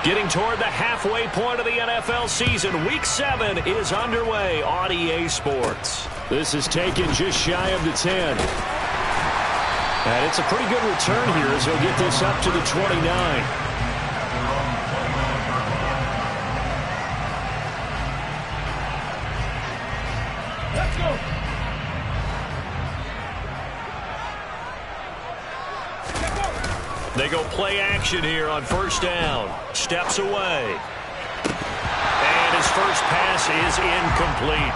Getting toward the halfway point of the NFL season. Week 7 is underway on EA Sports. This is taken just shy of the 10. And it's a pretty good return here as he'll get this up to the 29. Let's go. They go play action here on first down. Steps away. And his first pass is incomplete.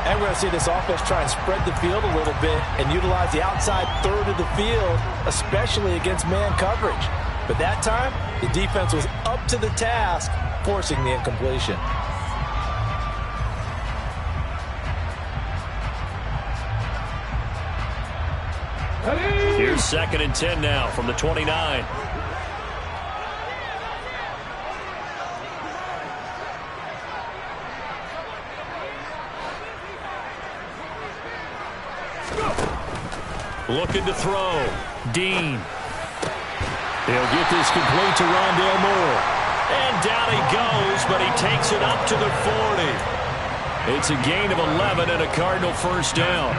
And we're going to see this offense try and spread the field a little bit and utilize the outside third of the field, especially against man coverage. But that time, the defense was up to the task, forcing the incompletion. Here's 2nd and 10 now from the 29. Looking to throw. Dean. He'll get this complete to Rondale Moore. And down he goes, but he takes it up to the 40. It's a gain of 11 and a Cardinal first down.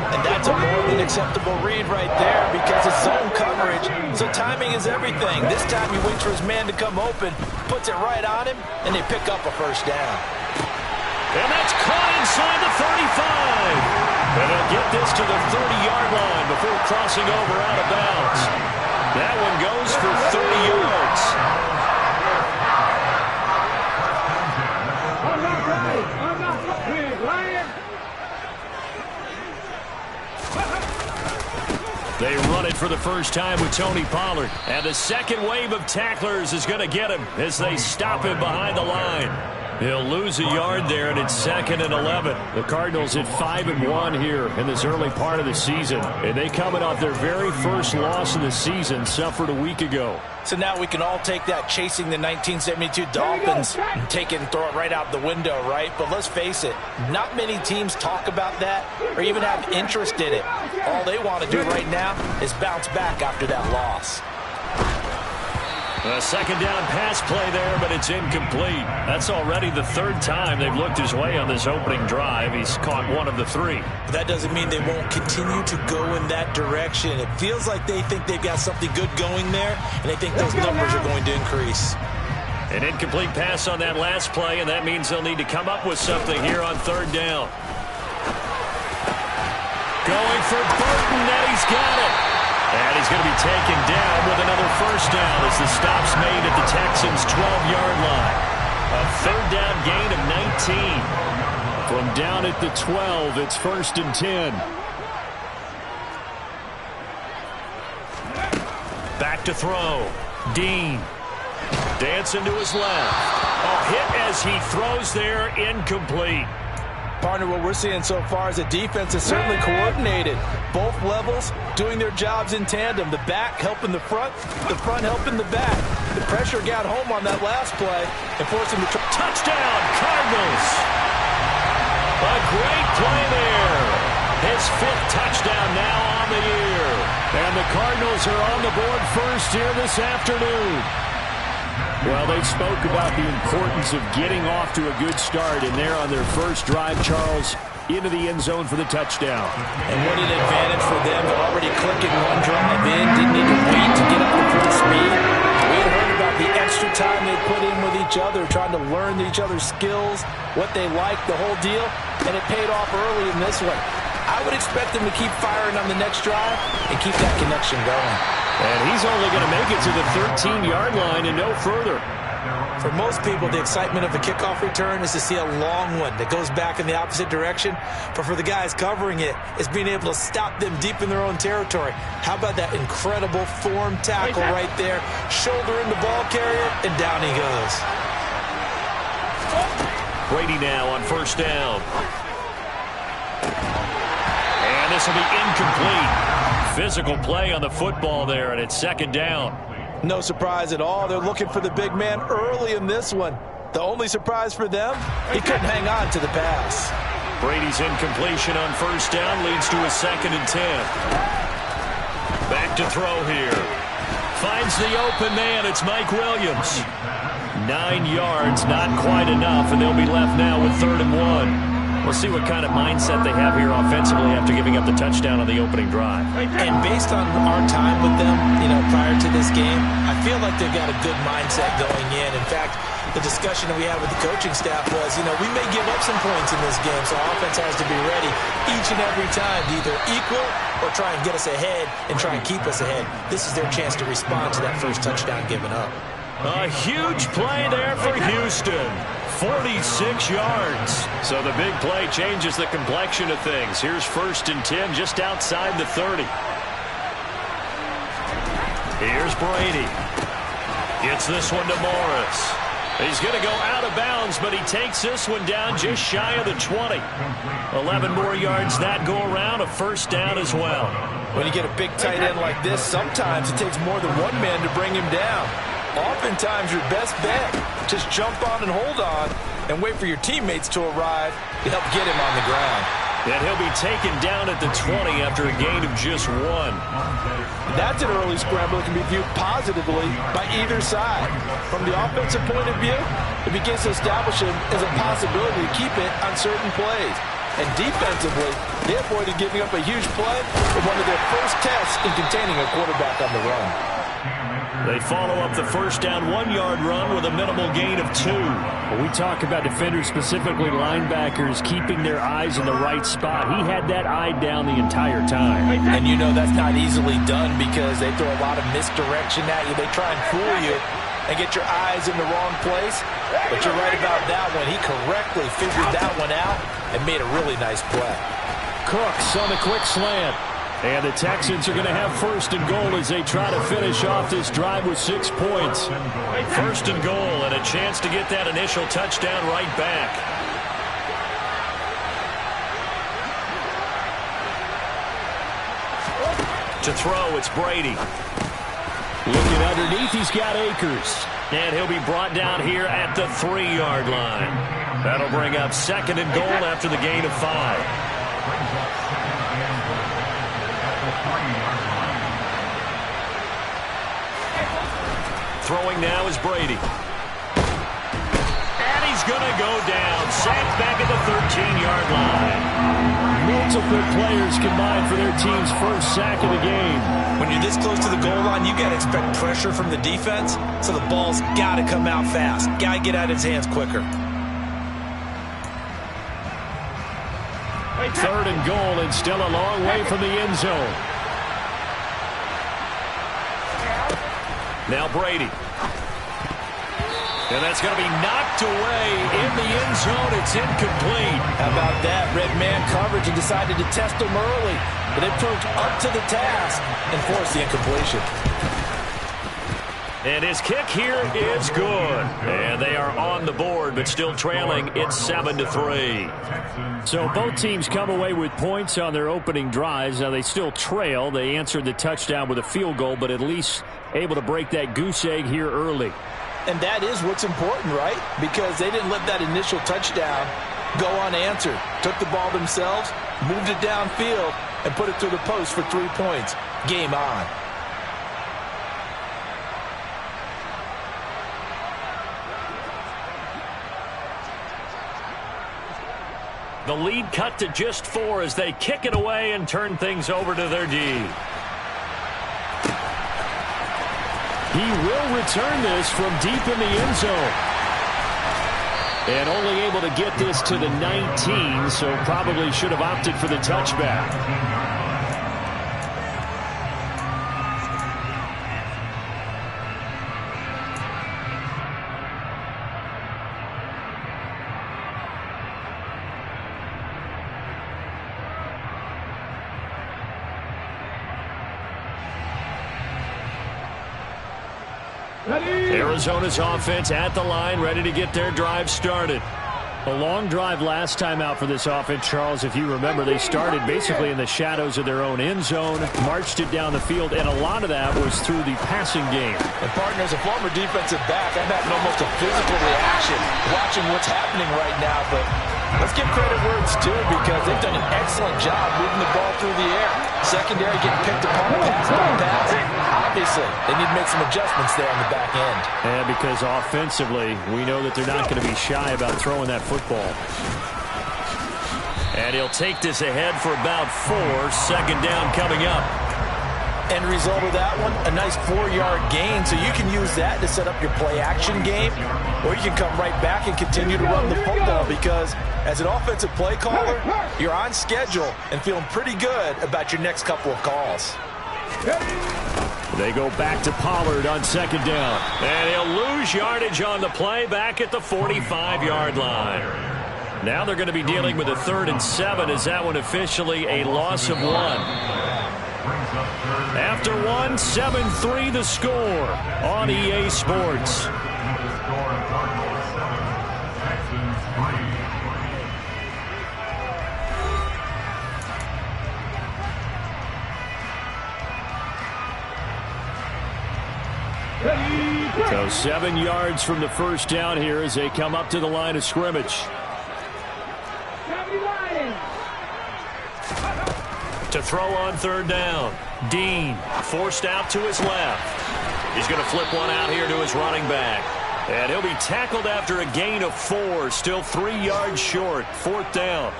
And that's a more than acceptable read right there because it's zone coverage, so timing is everything. This time he waits for his man to come open, puts it right on him, and they pick up a first down. And that's caught inside the 35. And they'll get this to the 30-yard line before crossing over out of bounds. That one goes for 30 yards. They run it for the first time with Tony Pollard. And the second wave of tacklers is going to get him as they stop him behind the line. He'll lose a yard there, and it's 2nd and 11. The Cardinals at 5-1 here in this early part of the season. And they coming off their very first loss of the season, suffered a week ago. So now we can all take that chasing the 1972 Dolphins and take it and throw it right out the window, right? But let's face it, not many teams talk about that or even have interest in it. All they want to do right now is bounce back after that loss. A second down pass play there, but it's incomplete. That's already the 3rd time they've looked his way on this opening drive. He's caught 1 of the 3. But that doesn't mean they won't continue to go in that direction. It feels like they think they've got something good going there, and they think those numbers are going to increase. An incomplete pass on that last play, and that means they'll need to come up with something here on 3rd down. Going for Burton, and he's got it. And he's going to be taken down with another first down as the stop's made at the Texans' 12-yard line. A 3rd down gain of 19. From down at the 12, it's 1st and 10. Back to throw. Dean. Dancing to his left. A hit as he throws there, incomplete. Partner, what we're seeing so far is the defense is certainly coordinated. Both levels doing their jobs in tandem. The back helping the front helping the back. The pressure got home on that last play and forced him to touchdown, Cardinals! A great play there. His 5th touchdown now on the year. And the Cardinals are on the board first here this afternoon. Well, they spoke about the importance of getting off to a good start, and they're on their first drive, Charles, into the end zone for the touchdown. And what an advantage for them. They're already clicking one drive in, didn't need to wait to get up to full speed. We had heard about the extra time they put in with each other, trying to learn each other's skills, what they like, the whole deal, and it paid off early in this one. I would expect them to keep firing on the next drive and keep that connection going. And he's only going to make it to the 13-yard line and no further. For most people, the excitement of a kickoff return is to see a long one that goes back in the opposite direction. But for the guys covering it, it's being able to stop them deep in their own territory. How about that incredible form tackle right there? Shoulder in the ball carrier, and down he goes. Brady now on first down. And this will be incomplete. Physical play on the football there, and it's 2nd down. No surprise at all. They're looking for the big man early in this one. The only surprise for them, he couldn't hang on to the pass. Brady's incompletion on first down leads to a 2nd and 10. Back to throw here. Finds the open man. It's Mike Williams. 9 yards, not quite enough, and they'll be left now with 3rd and 1. We'll see what kind of mindset they have here offensively after giving up the touchdown on the opening drive. And based on our time with them, prior to this game, I feel like they've got a good mindset going in. In fact, the discussion that we had with the coaching staff was, we may give up some points in this game, so offense has to be ready each and every time to either equal or try and get us ahead and try and keep us ahead. This is their chance to respond to that first touchdown given up. A huge play there for Houston. 46 yards. So the big play changes the complexion of things. Here's 1st and 10 just outside the 30. Here's Brady. Gets this one to Morris. He's going to go out of bounds, but he takes this one down just shy of the 20. 11 more yards that go around, a 1st down as well. When you get a big tight end like this, sometimes it takes more than one man to bring him down. Oftentimes, your best bet, just jump on and hold on and wait for your teammates to arrive to help get him on the ground. And he'll be taken down at the 20 after a gain of just 1. That's an early scramble that can be viewed positively by either side. From the offensive point of view, it begins to establish him as a possibility to keep it on certain plays. And defensively, they avoided giving up a huge play for one of their first tests in containing a quarterback on the run. They follow up the 1st down 1-yard run with a minimal gain of 2. When we talk about defenders, specifically linebackers, keeping their eyes in the right spot, he had that eye down the entire time. And that's not easily done because they throw a lot of misdirection at you. They try and fool you and get your eyes in the wrong place. But you're right about that one. He correctly figured that one out and made a really nice play. Cooks on the quick slant. And the Texans are going to have 1st and goal as they try to finish off this drive with 6 points. 1st and goal and a chance to get that initial touchdown right back. To throw, it's Brady. Looking underneath, he's got Akers. And he'll be brought down here at the 3-yard line. That'll bring up 2nd and goal after the gain of 5. Throwing now is Brady. And he's going to go down. Sacked back at the 13-yard line. Multiple players combined for their team's first sack of the game. When you're this close to the goal line, you got to expect pressure from the defense, so the ball's got to come out fast. Got to get out of his hands quicker. 3rd and goal and still a long way from the end zone. Now Brady. And that's going to be knocked away in the end zone. It's incomplete. How about that? Red man coverage and decided to test him early. But they proved up to the task and forced the incompletion. And his kick here is good. And they are on the board, but still trailing. It's 7-3. So both teams come away with points on their opening drives. Now they still trail. They answered the touchdown with a field goal, but at least able to break that goose egg here early. And that is what's important, right? Because they didn't let that initial touchdown go unanswered. Took the ball themselves, moved it downfield, and put it through the post for 3 points. Game on. The lead cut to just 4 as they kick it away and turn things over to their D. He will return this from deep in the end zone. And only able to get this to the 19, so probably should have opted for the touchback. Arizona's offense at the line, ready to get their drive started. A long drive last time out for this offense, Charles. If you remember, they started basically in the shadows of their own end zone, marched it down the field, and a lot of that was through the passing game. And, partner, as a former defensive back, I'm having almost a physical reaction watching what's happening right now. But let's give credit where it's due because they've done an excellent job moving the ball through the air. Secondary getting picked apart, pass by pass. seriously. They need to make some adjustments there on the back end. And because offensively, we know that they're not going to be shy about throwing that football. And he'll take this ahead for about 4. Second down coming up. End result of that one, a nice 4-yard gain, so you can use that to set up your play-action game, or you can come right back and continue to run the football, because as an offensive play caller, you're on schedule and feeling pretty good about your next couple of calls. They go back to Pollard on second down. And he'll lose yardage on the play back at the 45-yard line. Now they're going to be dealing with a 3rd and 7. Is that one officially a loss of 1? After 1, 7-3 the score on EA Sports. So 7 yards from the first down here as they come up to the line of scrimmage. To throw on 3rd down. Dean forced out to his left. He's going to flip one out here to his running back. And he'll be tackled after a gain of 4. Still 3 yards short. 4th down.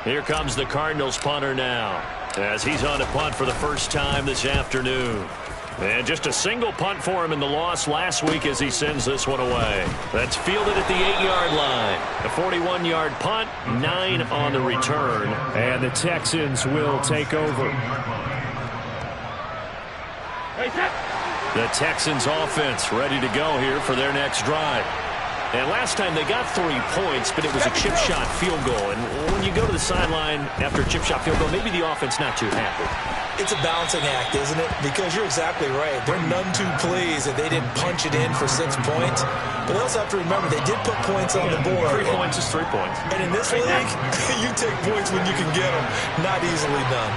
Here comes the Cardinals punter now, as he's on a punt for the first time this afternoon. And just a single punt for him in the loss last week as he sends this one away. That's fielded at the 8-yard line. A 41-yard punt, 9 on the return. And the Texans will take over. The Texans offense ready to go here for their next drive. And last time they got 3 points, but it was a chip shot field goal. And when you go to the sideline after a chip shot field goal, maybe the offense not too happy. It's a balancing act, isn't it? Because you're exactly right. They're none too pleased that they didn't punch it in for 6 points. But they also have to remember they did put points on the board. 3 points is 3 points. And in this league, you take points when you can get them. Not easily done.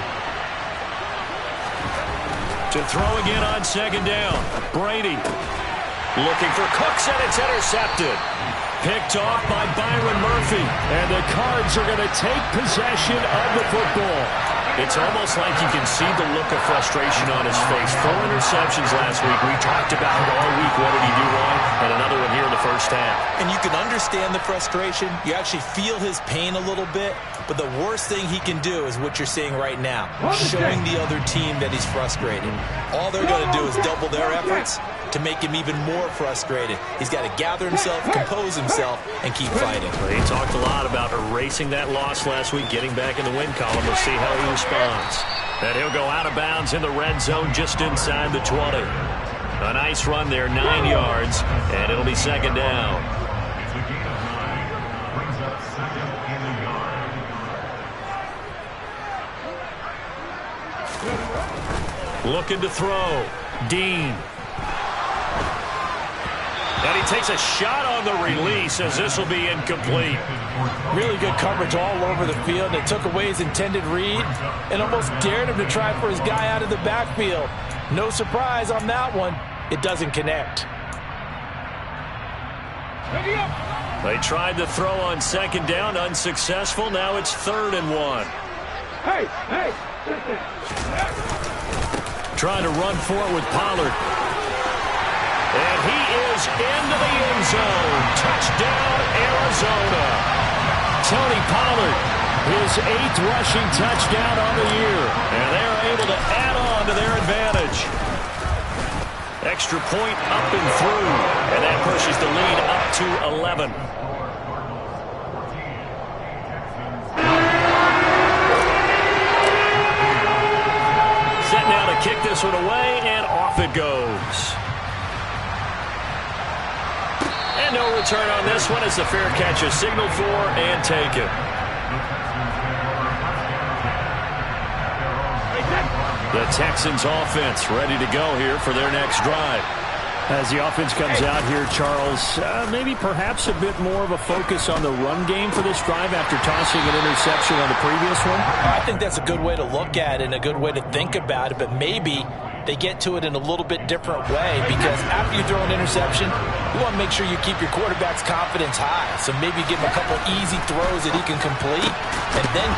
To throw again on second down. Brady looking for Cooks, and it's intercepted. Picked off by Byron Murphy. And the Cards are going to take possession of the football. It's almost like you can see the look of frustration on his face. 4 interceptions last week. We talked about it all week. What did he do wrong? And another one here in the first half. And you can understand the frustration. You actually feel his pain a little bit. But the worst thing he can do is what you're seeing right now, showing the other team that he's frustrated. All they're going to do is double their efforts to make him even more frustrated. He's got to gather himself, compose himself, and keep fighting. He talked a lot about erasing that loss last week, getting back in the win column. We'll see how he responds. And he'll go out of bounds in the red zone just inside the 20. A nice run there, 9 yards, and it'll be second down. Looking to throw. Dean. And he takes a shot on the release as this will be incomplete. Really good coverage all over the field. It took away his intended read and almost dared him to try for his guy out of the backfield. No surprise on that one. It doesn't connect. They tried to throw on second down, unsuccessful. Now it's 3rd and 1. Hey! Trying to run for it with Pollard. And he is into the end zone. Touchdown, Arizona. Tony Pollard, his 8th rushing touchdown on the year. And they're able to add on to their advantage. Extra point up and through. And that pushes the lead up to 11. Set now to kick this one away, and off it goes. And no return on this one as the fair catch is signaled for and taken. The Texans offense ready to go here for their next drive. As the offense comes out here, Charles, maybe perhaps a bit more of a focus on the run game for this drive after tossing an interception on the previous one? I think that's a good way to look at it and a good way to think about it, but maybe they get to it in a little bit different way, because after you throw an interception, you want to make sure you keep your quarterback's confidence high. So maybe give him a couple easy throws that he can complete, and then...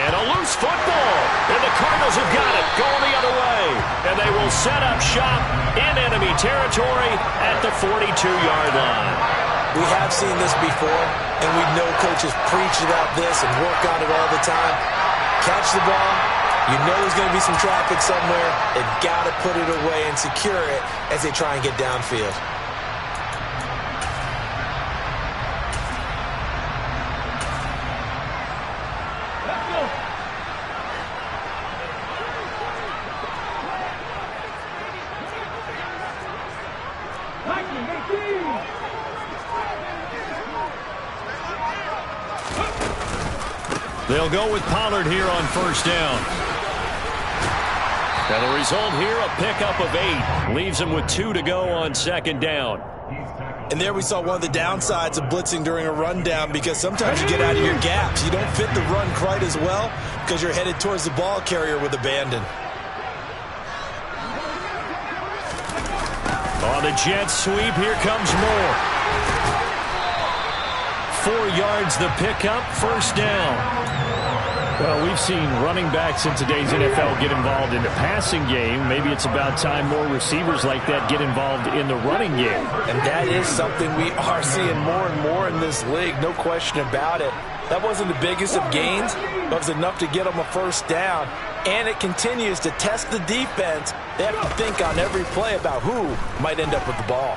And a loose football, and the Cardinals have got it, going the other way. And they will set up shop in enemy territory at the 42-yard line. We have seen this before, and we know coaches preach about this and work on it all the time. Catch the ball. You know there's going to be some traffic somewhere. They've got to put it away and secure it as they try and get downfield. Let's go. They'll go with Pollard here on first down. And the result here, a pickup of 8. Leaves him with 2 to go on second down. And there we saw one of the downsides of blitzing during a rundown, because sometimes you get out of your gaps. You don't fit the run quite as well because you're headed towards the ball carrier with abandon. On the jet sweep, here comes more. 4 yards the pickup, first down. Well, we've seen running backs in today's NFL get involved in the passing game. Maybe it's about time more receivers like that get involved in the running game. And that is something we are seeing more and more in this league, no question about it. That wasn't the biggest of gains, but it was enough to get them a first down. And it continues to test the defense. They have to think on every play about who might end up with the ball.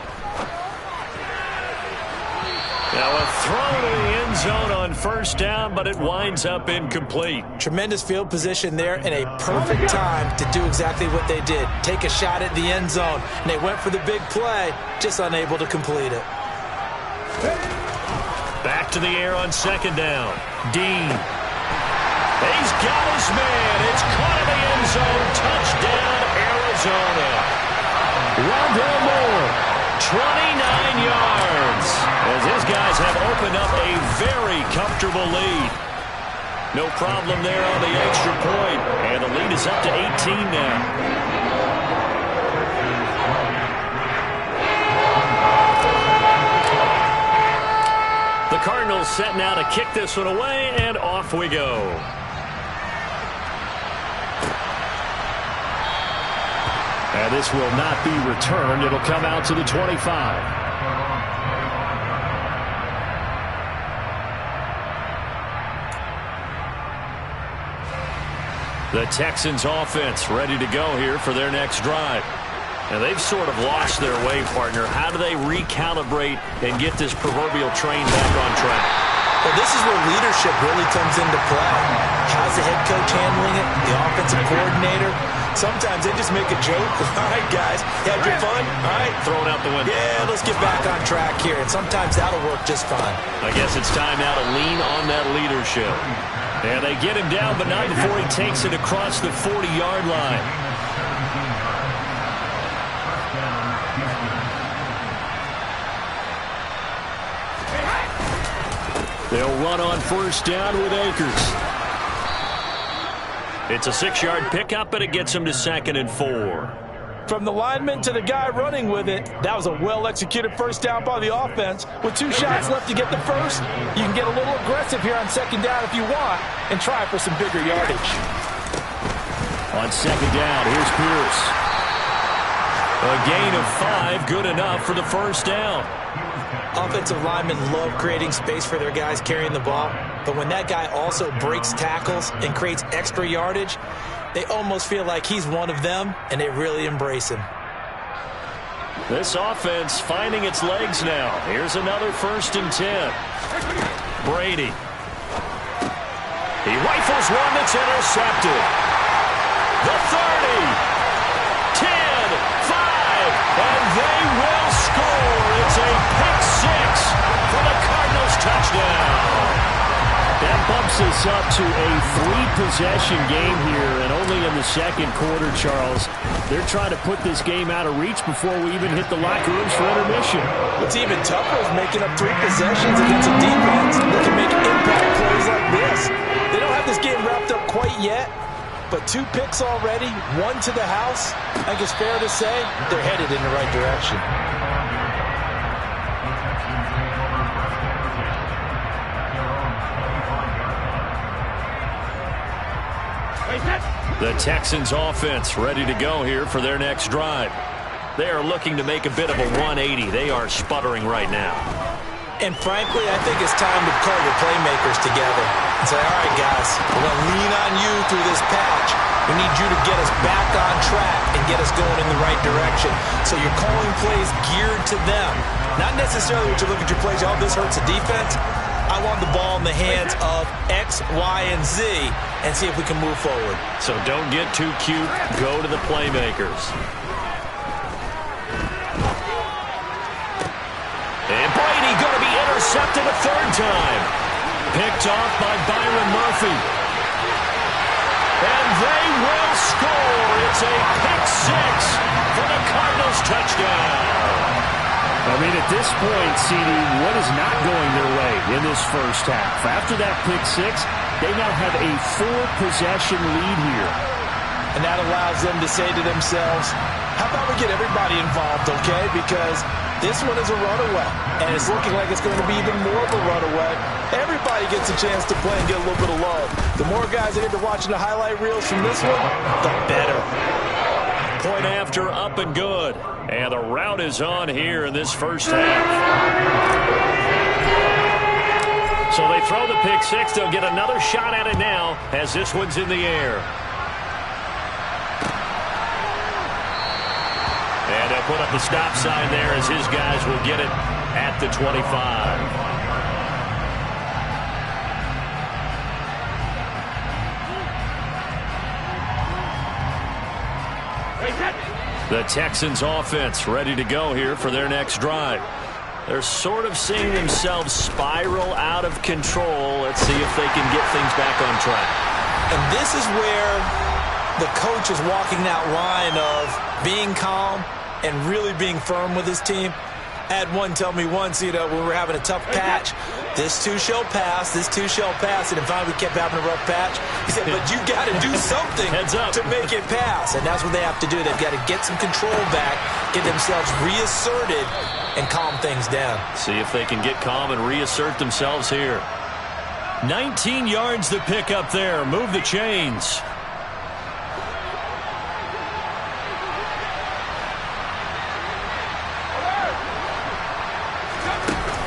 Now a throw to the end zone on first down, but it winds up incomplete. Tremendous field position there, and a perfect time to do exactly what they did. Take a shot at the end zone, and they went for the big play, just unable to complete it. Back to the air on second down. Dean. He's got his man. It's caught in the end zone. Touchdown, Arizona. Rondale Moore, 29 yards. As his guys have opened up a very comfortable lead. No problem there on the extra point. And the lead is up to 18 now. The Cardinals set now to kick this one away, and off we go. And this will not be returned. It'll come out to the 25. The Texans offense ready to go here for their next drive. Now they've sort of lost their way, partner. How do they recalibrate and get this proverbial train back on track? Well, this is where leadership really comes into play. How's the head coach handling it? The offensive coordinator? Sometimes they just make a joke. All right, guys, you had your fun? All right. Throw it out the window. Yeah, let's get back on track here. And sometimes that'll work just fine. I guess it's time now to lean on that leadership. And they get him down, but not before he takes it across the 40-yard line. They'll run on first down with Akers. It's a 6-yard pickup, but it gets him to 2nd and 4. From the lineman to the guy running with it, that was a well-executed first down by the offense. With 2 shots left to get the first, you can get a little aggressive here on second down if you want and try for some bigger yardage. On second down, here's Pierce. A gain of 5, good enough for the first down. Offensive linemen love creating space for their guys carrying the ball, but when that guy also breaks tackles and creates extra yardage, they almost feel like he's one of them, and they really embrace him. This offense finding its legs now. Here's another 1st and 10. Brady. He rifles one that's intercepted. The 30. 10, 5, and they will score. It's a pick 6 for the Cardinals touchdown. That bumps us up to a 3-possession game here, and only in the second quarter, Charles. They're trying to put this game out of reach before we even hit the locker rooms for intermission. What's even tougher is making up 3 possessions against a defense that can make impact plays like this. They don't have this game wrapped up quite yet, but 2 picks already, 1 to the house. I think it's fair to say they're headed in the right direction. The Texans offense ready to go here for their next drive. They are looking to make a bit of a 180. They are sputtering right now. And frankly, I think it's time to call your playmakers together and say, all right, guys, we're going to lean on you through this patch. We need you to get us back on track and get us going in the right direction. So you're calling plays geared to them. Not necessarily what you look at your plays, oh, this hurts the defense. I want the ball in the hands of X, Y, and Z and see if we can move forward. So don't get too cute. Go to the playmakers. And Brady going to be intercepted a 3rd time. Picked off by Byron Murphy. And they will score. It's a pick 6 for the Cardinals touchdown. I mean, at this point, CD, what is not going their way in this first half? After that pick 6, they now have a 4-possession lead here. And that allows them to say to themselves, how about we get everybody involved, okay? Because this one is a runaway, and it's looking like it's going to be even more of a runaway. Everybody gets a chance to play and get a little bit of love. The more guys that get to watching the highlight reels from this one, the better. Point after, up and good. And the route is on here in this first half. So they throw the pick 6. They'll get another shot at it now as this one's in the air. And they'll put up the stop sign there as his guys will get it at the 25. The Texans offense ready to go here for their next drive. They're sort of seeing themselves spiral out of control. Let's see if they can get things back on track. And this is where the coach is walking that line of being calm and really being firm with his team. I had one tell me once, when we were having a tough patch, this too shall pass, this too shall pass, and finally we kept having a rough patch. He said, but you got to do something to make it pass, and that's what they have to do. They've got to get some control back, get themselves reasserted, and calm things down. See if they can get calm and reassert themselves here. 19 yards to pick up there. Move the chains.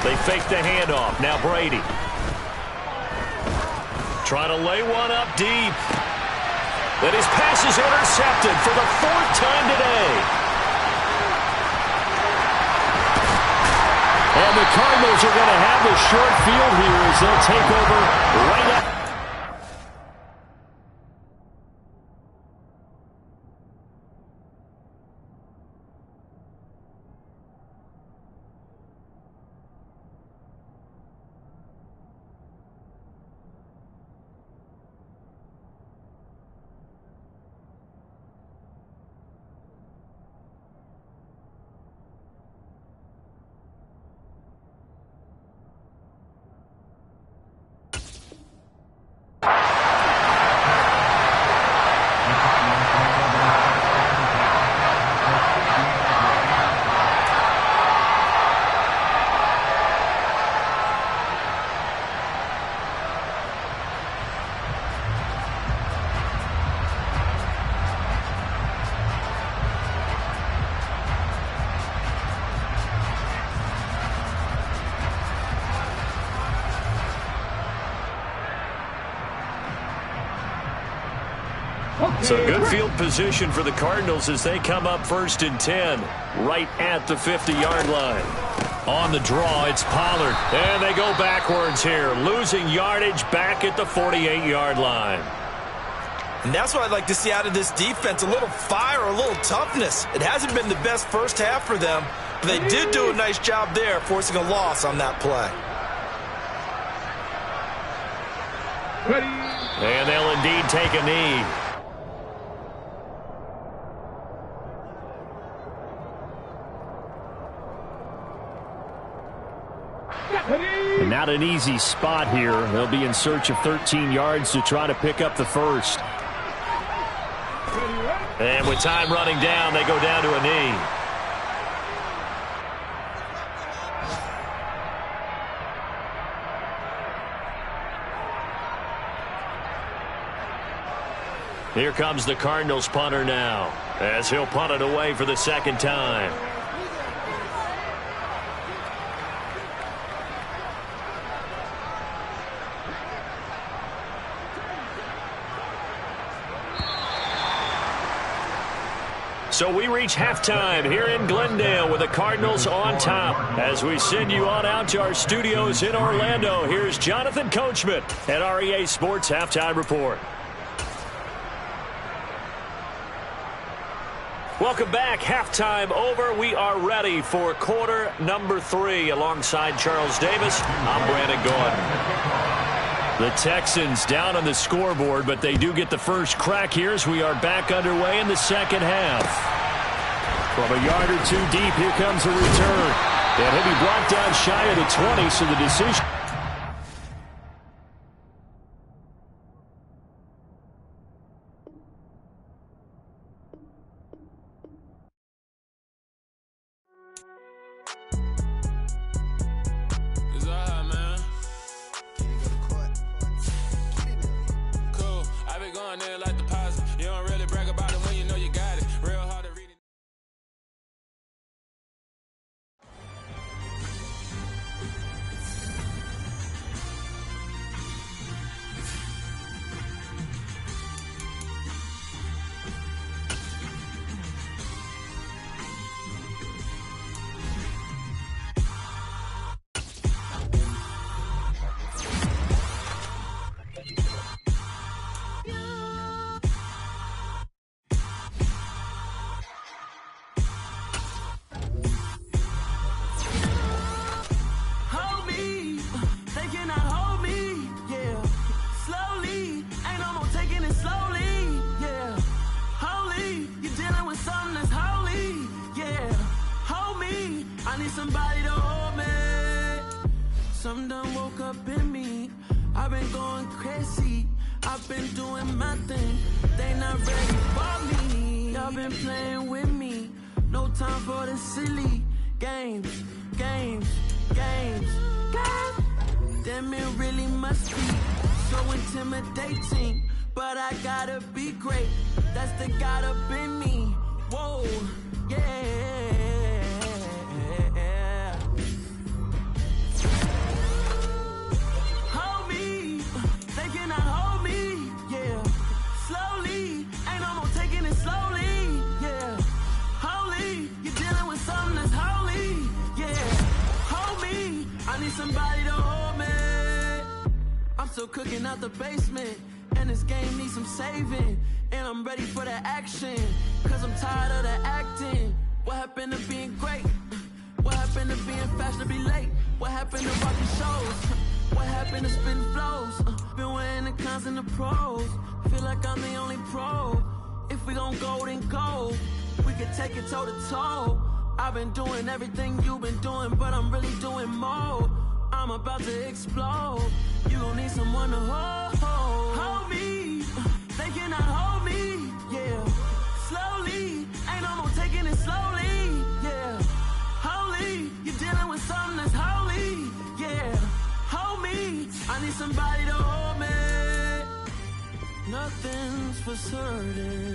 They fake the handoff. Now Brady. Trying to lay one up deep. Then his pass is intercepted for the 4th time today. And the Cardinals are going to have the short field here as they'll take over right up. So good field position for the Cardinals as they come up 1st and 10 right at the 50-yard line. On the draw, it's Pollard. And they go backwards here, losing yardage back at the 48-yard line. And that's what I'd like to see out of this defense, a little fire, a little toughness. It hasn't been the best first half for them, but they did do a nice job there, forcing a loss on that play. And they'll indeed take a knee. And not an easy spot here. They'll be in search of 13 yards to try to pick up the first. And with time running down, they go down to a knee. Here comes the Cardinals punter now, as he'll punt it away for the second time. So we reach halftime here in Glendale with the Cardinals on top. As we send you on out to our studios in Orlando, here's Jonathan Coachman at REA Sports Halftime Report. Welcome back. Halftime over. We are ready for quarter number 3. Alongside Charles Davis, I'm Brandon Gaudin. The Texans down on the scoreboard, but they do get the first crack here as we are back underway in the second half. From a yard or two deep, here comes a return. And he'll be brought down shy of the 20, so the decision... But I gotta be great. That's the God up in me. Whoa, yeah. Hold me, they cannot hold me, yeah. Slowly, ain't no more taking it slowly, yeah. Holy, you're dealing with something that's holy, yeah. Hold me, I need somebody to hold me. I'm still cooking out the basement. And this game needs some saving. And I'm ready for the action. Cause I'm tired of the acting. What happened to being great? What happened to being fashionably late? What happened to watching shows? What happened to spitting flows? Been wearing the cons and the pros. Feel like I'm the only pro. If we gon' go, then go. We can take it toe to toe. I've been doing everything you've been doing, but I'm really doing more. I'm about to explode. You gon' need someone to hold me. They cannot hold me, yeah. Slowly, ain't no more taking it slowly, yeah. Holy, you're dealing with something that's holy, yeah. Hold me, I need somebody to hold me. Nothing's for certain.